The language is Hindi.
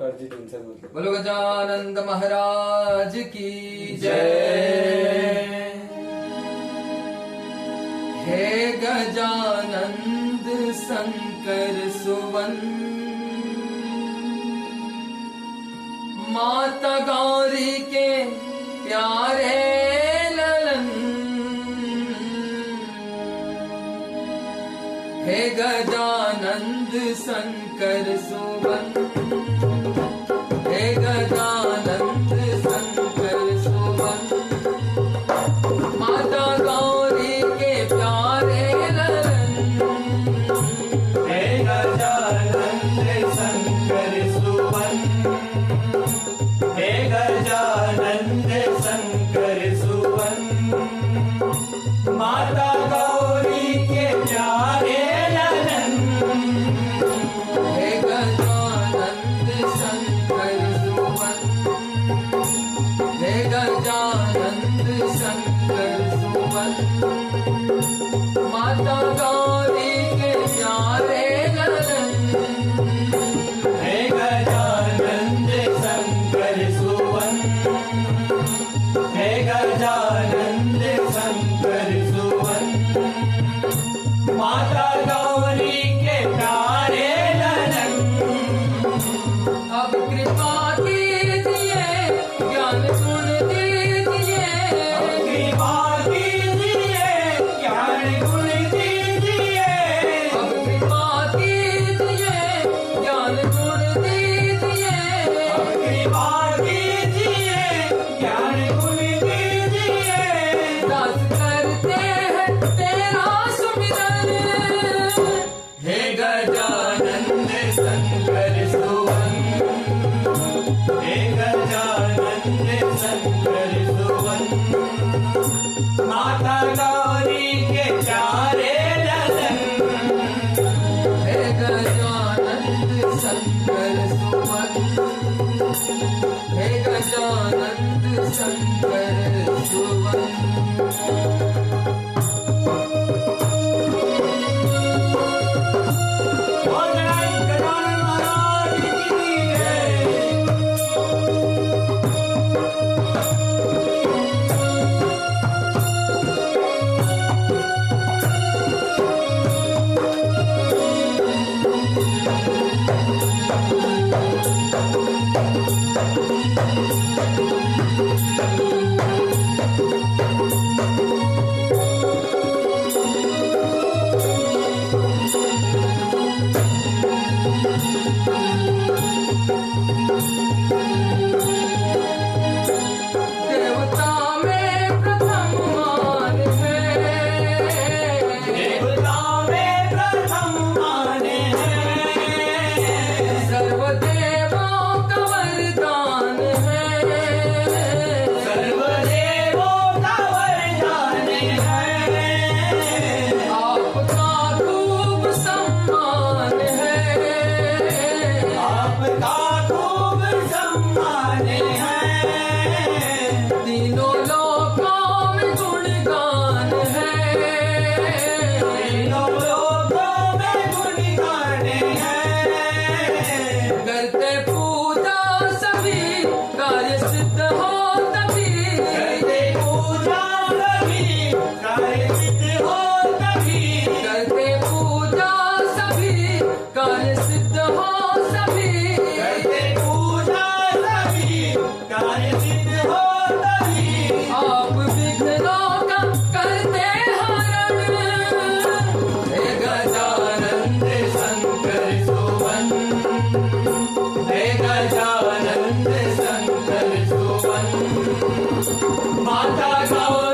अर्जित उनसे बोलते। बोलो गजानंद महाराज की जय। हे गजानंद शंकर सुवन, माता गौरी के प्यारे ललन। हे गजानंद शंकर सुवन, हे गजानंद शंकर सुवन, माता गौरी के प्यारे ललन। हे गजानंद शंकर सुवन, हे गजानंद शंकर सुवन, माता गौरी के प्यारे ललन। हे गजानंद शंकर सुवन, हे गजानंद शंकर सुवन, माता गौरी के प्यारे ललन। हे गजानंद शंकर सुवन, हे गजानंद शंकर सुवन, माता गौरी के प्यारे ललन। अब कृपा कीजिए, ज्ञान गुण दीजिए। अब कृपा कीजिए, ज्ञान गुण दीजिए। अब कृपा कीजिए, ज्ञान गुण दीजिए। अब कृपा कीजिए, ज्ञान गुण दीजिए। दास करते हैं तेरा सुमिरन। हे गजानंद शंकर सुवन, हे गजानंद शंकर सुवन, माता गौरी के प्यारे ललन। हे गजानंद शंकर सुवन, हे गजानंद शंकर सुवन। बोल गजानन महाराज की जय। देवता में प्रथम मान है। देवता में प्रथम मान है। सर्वदेवों का वरदान है। सर्वदेवों का वरदान है। आपका खूब सम्मान है। आपका खूब सम्मान है। तीनों लोकों में गुणगान है। तीनों लोकों में गुणगान है। करते पूजा सभी, कार्य सिद्ध हो तभी। करते पूजा सभी, कार्य सिद्ध हो तभी। करते पूजा सभी, कार्य सिद्ध हो सभी। करते पूजा सभी, कार्य सिद्ध हो तभी। आप विघ्नों का करते हरण। हे गजानंद शंकर सुवन, हे गजानंद शंकर सुवन, माता गौरी